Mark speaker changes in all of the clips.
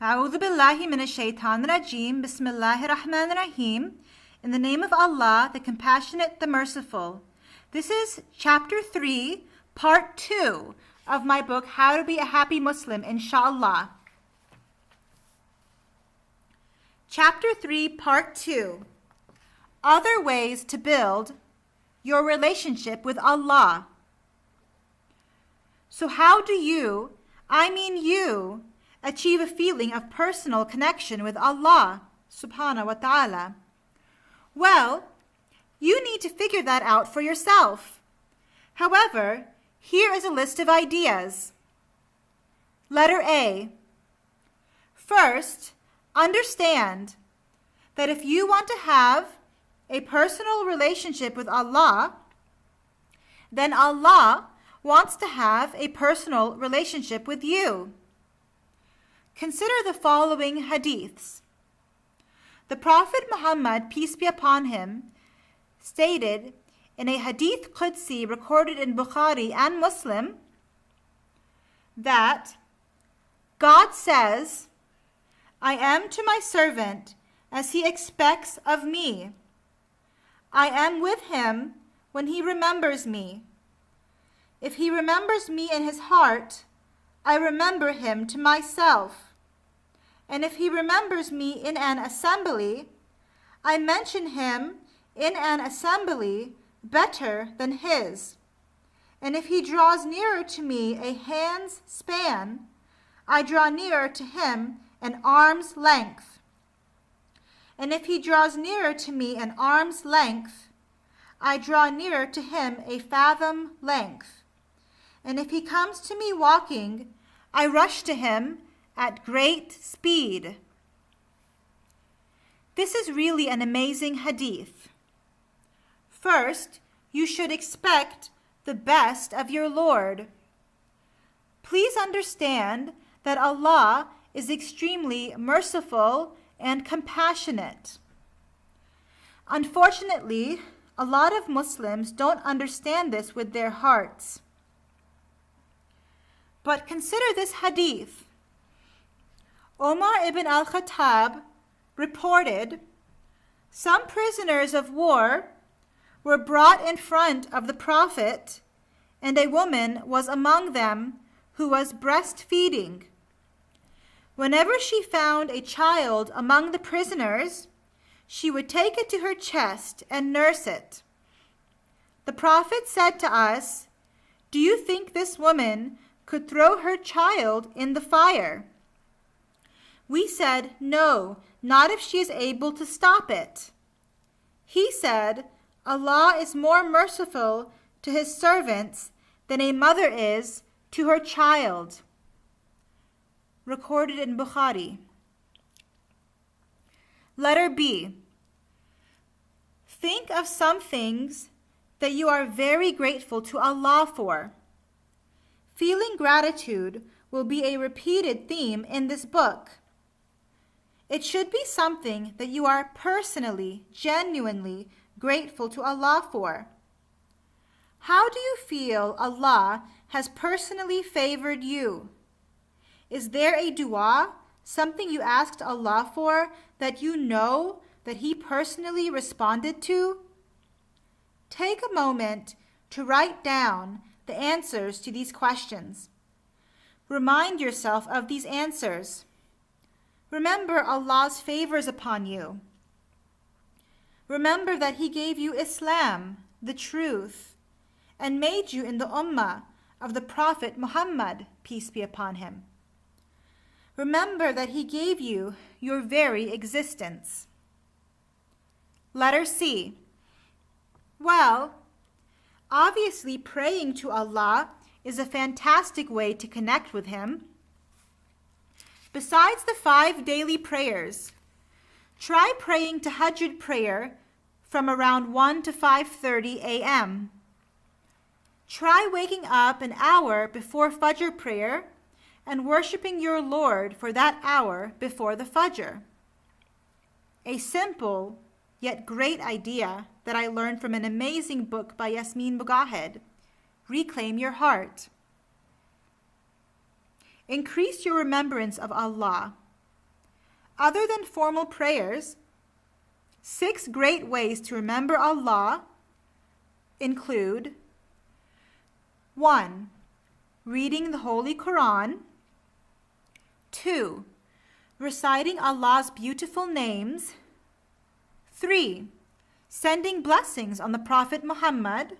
Speaker 1: A'udhu billahi minash shaitanir rajim. Bismillahir rahmanir rahim. In the name of Allah, the Compassionate, the Merciful. This is Chapter 3, Part 2 of my book, How to Be a Happy Muslim Insha'Allah. Chapter 3, Part 2. Other ways to build your relationship with Allah. So how do you, achieve a feeling of personal connection with Allah subhanahu wa ta'ala? Well, you need to figure that out for yourself. However, here is a list of ideas. Letter A. First, understand that if you want to have a personal relationship with Allah, then Allah wants to have a personal relationship with you. Consider the following hadiths. The Prophet Muhammad, peace be upon him, stated in a hadith Qudsi recorded in Bukhari and Muslim that God says, I am to my servant as he expects of me. I am with him when he remembers me. If he remembers me in his heart, I remember him to myself. And if he remembers me in an assembly, I mention him in an assembly better than his. And if he draws nearer to me a hand's span, I draw nearer to him an arm's length. And if he draws nearer to me an arm's length, I draw nearer to him a fathom length. And if he comes to me walking, I rush to him at great speed. This is really an amazing hadith. First, you should expect the best of your Lord. Please understand that Allah is extremely merciful and compassionate. Unfortunately, a lot of Muslims don't understand this with their hearts. But consider this hadith. Omar ibn al-Khattab reported, some prisoners of war were brought in front of the Prophet, and a woman was among them who was breastfeeding. Whenever she found a child among the prisoners, she would take it to her chest and nurse it. The Prophet said to us, do you think this woman could throw her child in the fire? We said, no, not if she is able to stop it. He said, Allah is more merciful to his servants than a mother is to her child. Recorded in Bukhari. Letter B. Think of some things that you are very grateful to Allah for. Feeling gratitude will be a repeated theme in this book. It should be something that you are personally, genuinely grateful to Allah for. How do you feel Allah has personally favored you? Is there a dua, something you asked Allah for that you know that He personally responded to? Take a moment to write down the answers to these questions. Remind yourself of these answers. Remember Allah's favors upon you. Remember that He gave you Islam, the truth, and made you in the ummah of the Prophet Muhammad, peace be upon him. Remember that He gave you your very existence. Letter C. Well, obviously praying to Allah is a fantastic way to connect with Him. Besides the 5 daily prayers, try praying Tahajjud prayer from around 1 to 5:30 a.m. Try waking up an hour before Fajr prayer and worshiping your Lord for that hour before the Fajr. A simple yet great idea that I learned from an amazing book by Yasmin Mugahed, Reclaim Your Heart. Increase your remembrance of Allah. Other than formal prayers, 6 great ways to remember Allah include: 1. Reading the Holy Quran. 2. Reciting Allah's beautiful names. 3. Sending blessings on the Prophet Muhammad.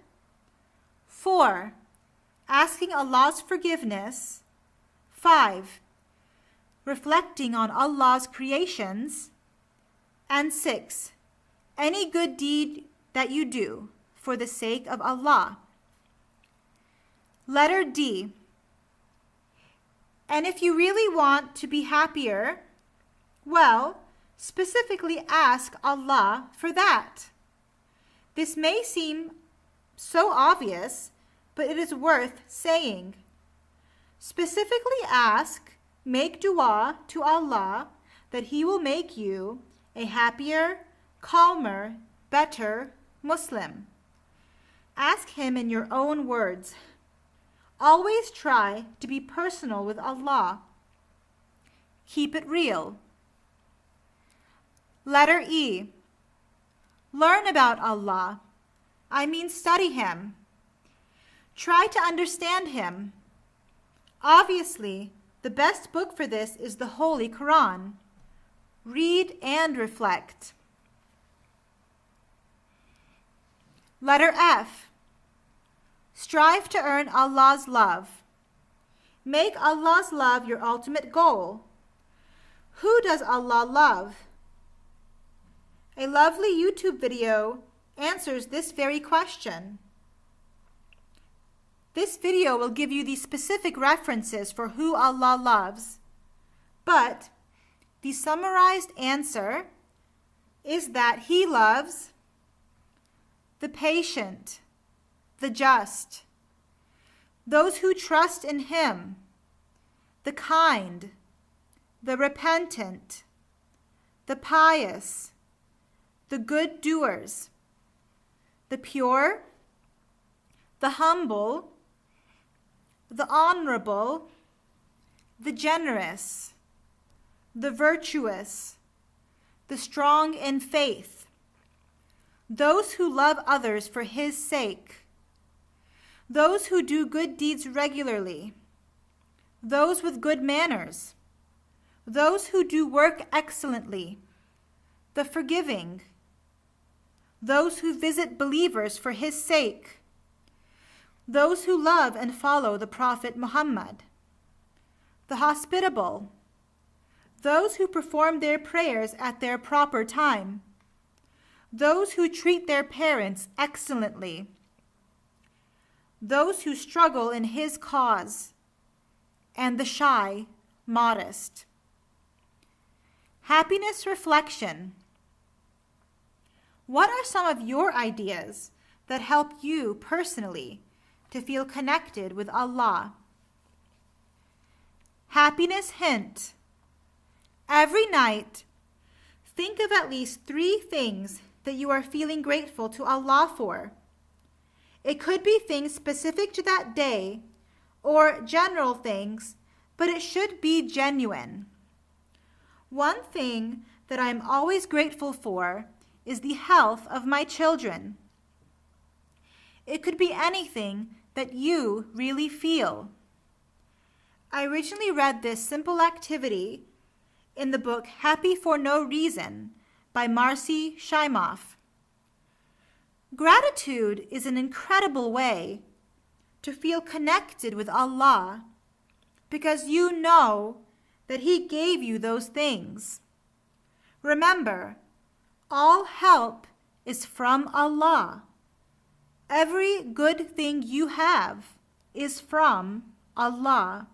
Speaker 1: 4. Asking Allah's forgiveness. 5. Reflecting on Allah's creations. And 6. Any good deed that you do for the sake of Allah. Letter D. And if you really want to be happier, well, specifically ask Allah for that. This may seem so obvious, but it is worth saying. Specifically ask, make dua to Allah that He will make you a happier, calmer, better Muslim. Ask Him in your own words. Always try to be personal with Allah. Keep it real. Letter E. Learn about Allah. I mean, study Him. Try to understand Him. Obviously, the best book for this is the Holy Quran. Read and reflect. Letter F. Strive to earn Allah's love. Make Allah's love your ultimate goal. Who does Allah love? A lovely YouTube video answers this very question. This video will give you the specific references for who Allah loves, but the summarized answer is that He loves the patient, the just, those who trust in Him, the kind, the repentant, the pious, the good doers, the pure, the humble, the honorable, the generous, the virtuous, the strong in faith, those who love others for His sake, those who do good deeds regularly, those with good manners, those who do work excellently, the forgiving, those who visit believers for His sake, those who love and follow the Prophet Muhammad, the hospitable, those who perform their prayers at their proper time, those who treat their parents excellently, those who struggle in His cause, and the shy, modest. Happiness reflection. What are some of your ideas that help you personally to feel connected with Allah? Happiness hint. Every night, think of at least 3 things that you are feeling grateful to Allah for. It could be things specific to that day or general things, but it should be genuine. One thing that I am always grateful for is the health of my children. It could be anything that you really feel. I originally read this simple activity in the book Happy for No Reason by Marcy Shimoff. Gratitude is an incredible way to feel connected with Allah because you know that He gave you those things. Remember, all help is from Allah. Every good thing you have is from Allah.